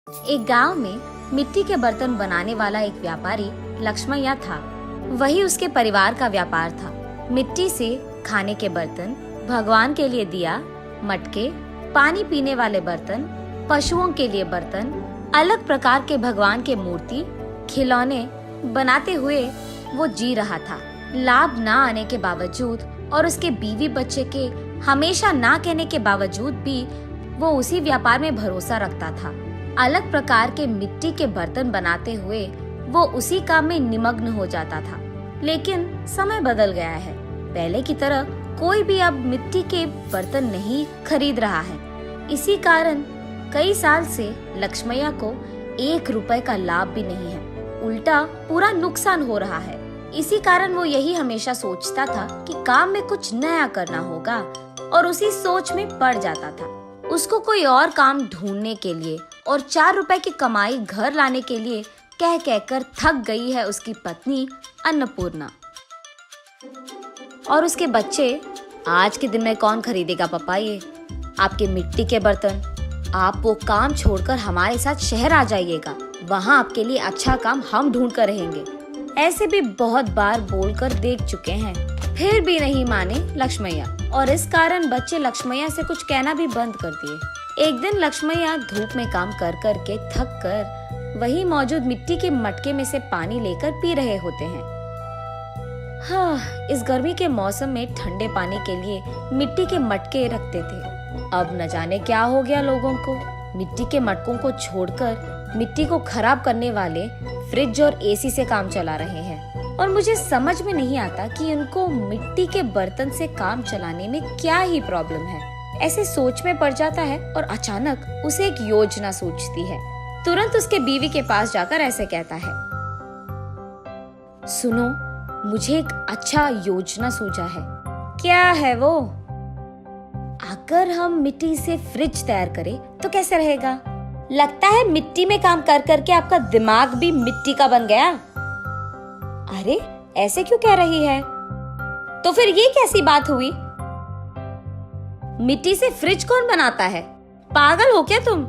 एक गांव में मिट्टी के बर्तन बनाने वाला एक व्यापारी लक्ष्मैया था। वही उसके परिवार का व्यापार था। मिट्टी से खाने के बर्तन, भगवान के लिए दिया, मटके, पानी पीने वाले बर्तन, पशुओं के लिए बर्तन, अलग प्रकार के भगवान के मूर्ति, खिलौने बनाते हुए वो जी रहा था। लाभ ना आने के बावजूद और उसके बीवी बच्चे के हमेशा ना कहने के बावजूद भी वो उसी व्यापार में भरोसा रखता था। अलग प्रकार के मिट्टी के बर्तन बनाते हुए वो उसी काम में निमग्न हो जाता था। लेकिन समय बदल गया है। पहले की तरह कोई भी अब मिट्टी के बर्तन नहीं खरीद रहा है। इसी कारण कई साल से लक्ष्मैया को 1 रुपए का लाभ भी नहीं है। उल्टा पूरा नुकसान हो रहा है। इसी कारण वो यही हमेशा सोचता था कि काम में कुछ नया करना होगा और उसी सोच में पड़ जाता था। उसको कोई और काम ढूंढने के लिए और 4 रुपए की कमाई घर लाने के लिए कह कहकर थक गई है उसकी पत्नी अन्नपूर्णा। और उसके बच्चे, आज के दिन में कौन खरीदेगा पापा ये आपके मिट्टी के बर्तन? आप वो काम छोड़कर हमारे साथ शहर आ जाइएगा, वहाँ आपके लिए अच्छा काम हम ढूंढ कर रहेंगे। ऐसे भी बहुत बार बोलकर देख चुके हैं, फिर भी नहीं माने लक्ष्मैया। और इस कारण बच्चे लक्ष्मैया से कुछ कहना भी बंद कर दिए। एक दिन लक्ष्मैया धूप में काम कर कर के थक कर वही मौजूद मिट्टी के मटके में से पानी लेकर पी रहे होते हैं। हाँ, इस गर्मी के मौसम में ठंडे पानी के लिए मिट्टी के मटके रखते थे। अब न जाने क्या हो गया लोगों को। मिट्टी के मटकों को छोड़कर मिट्टी को खराब करने वाले फ्रिज और एसी से काम चला रहे हैं। और मुझे समझ में नहीं आता कि उनको मिट्टी के बर्तन से काम चलाने में क्या ही प्रॉब्लम है। ऐसे सोच में पड़ जाता है और अचानक उसे एक योजना सूझती है। तुरंत उसके बीवी के पास जाकर ऐसे कहता है, सुनो, मुझे एक अच्छा योजना सूझा है। क्या है वो? अगर हम मिट्टी से फ्रिज तैयार करें तो कैसे रहेगा? लगता है मिट्टी में काम कर करके आपका दिमाग भी मिट्टी का बन गया। अरे, ऐसे क्यों कह रही है? तो फिर ये कैसी बात हुई? मिट्टी से फ्रिज कौन बनाता है? पागल हो क्या तुम?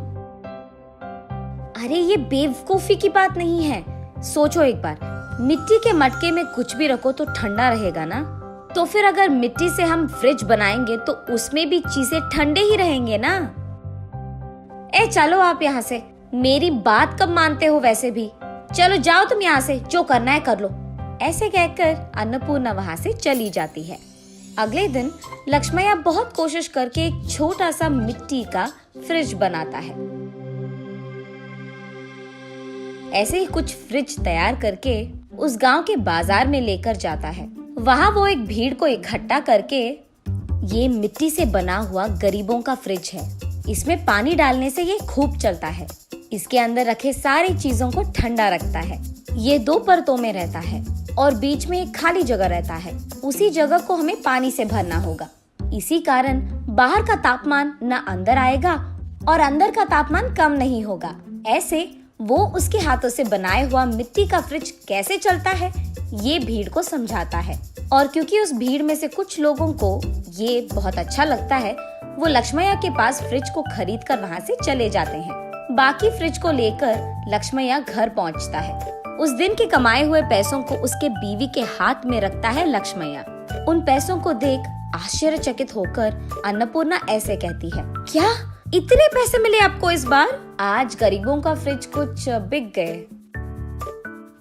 अरे, ये बेवकूफी की बात नहीं है। सोचो एक बार, मिट्टी के मटके में कुछ भी रखो तो ठंडा रहेगा ना। तो फिर अगर मिट्टी से हम फ्रिज बनाएंगे तो उसमें भी चीजें ठंडे ही रहेंगे ना। चलो आप यहाँ से, मेरी बात कब मानते हो वैसे भी। चलो जाओ तुम यहाँ से, जो करना है कर लो। ऐसे कहकर अन्नपूर्णा वहाँ से चली जाती है। अगले दिन लक्ष्मैया बहुत कोशिश करके एक छोटा सा मिट्टी का फ्रिज बनाता है। ऐसे ही कुछ फ्रिज तैयार करके उस गांव के बाजार में लेकर जाता है। वहाँ वो एक भीड़ को इकट्ठा करके, ये मिट्टी से बना हुआ गरीबों का फ्रिज है। इसमें पानी डालने से ये खूब चलता है। इसके अंदर रखे सारी चीजों को ठंडा रखता है। ये 2 परतों में रहता है और बीच में एक खाली जगह रहता है। उसी जगह को हमें पानी से भरना होगा। इसी कारण बाहर का तापमान न अंदर आएगा और अंदर का तापमान कम नहीं होगा। ऐसे वो उसके हाथों से बनाए हुआ मिट्टी का फ्रिज कैसे चलता है ये भीड़ को समझाता है। और क्योंकि उस भीड़ में से कुछ लोगों को ये बहुत अच्छा लगता है, वो लक्ष्मैया के पास फ्रिज को खरीद कर वहाँ से चले जाते हैं। बाकी फ्रिज को लेकर लक्ष्मैया घर पहुँचता है। उस दिन के कमाए हुए पैसों को उसके बीवी के हाथ में रखता है लक्ष्मैया। उन पैसों को देख आश्चर्यचकित होकर अन्नपूर्णा ऐसे कहती है, क्या इतने पैसे मिले आपको इस बार? आज गरीबों का फ्रिज कुछ बिक गए।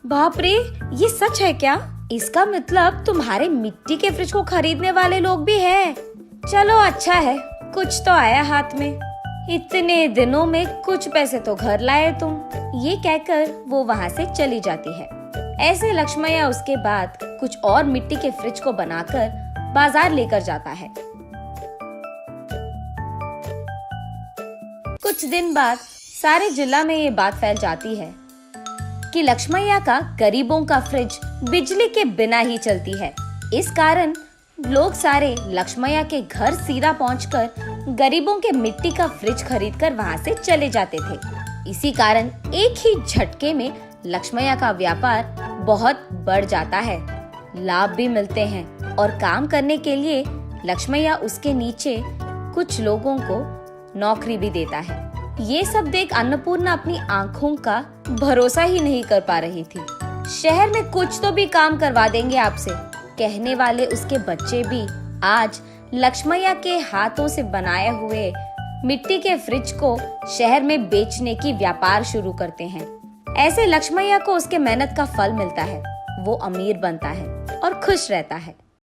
बाप रे, ये सच है क्या? इसका मतलब तुम्हारे मिट्टी के फ्रिज को खरीदने वाले लोग भी हैं। चलो अच्छा है, कुछ तो आया हाथ में। इतने दिनों में कुछ पैसे तो घर लाए तुम। ये कहकर वो वहाँ से चली जाती है। ऐसे लक्ष्मैया उसके बाद कुछ और मिट्टी के फ्रिज को बनाकर बाजार लेकर जाता है। कुछ दिन बाद सारे जिला में ये बात फैल जाती है कि लक्ष्मैया का गरीबों का फ्रिज बिजली के बिना ही चलती है। इस कारण लोग सारे लक्ष्मैया के घर सीधा पहुंचकर गरीबों के मिट्टी का फ्रिज खरीदकर वहां से चले जाते थे। इसी कारण एक ही झटके में लक्ष्मैया का व्यापार बहुत बढ़ जाता है। लाभ भी मिलते हैं और काम करने के लिए लक्ष्मैया उसके नीचे कुछ लोगों को नौकरी भी देता है। ये सब देख अन्नपूर्णा अपनी आंखों का भरोसा ही नहीं कर पा रही थी। शहर में कुछ तो भी काम करवा देंगे आपसे, कहने वाले उसके बच्चे भी आज लक्ष्मैया के हाथों से बनाए हुए मिट्टी के फ्रिज को शहर में बेचने की व्यापार शुरू करते हैं। ऐसे लक्ष्मैया को उसके मेहनत का फल मिलता है, वो अमीर बनता है और खुश रहता है।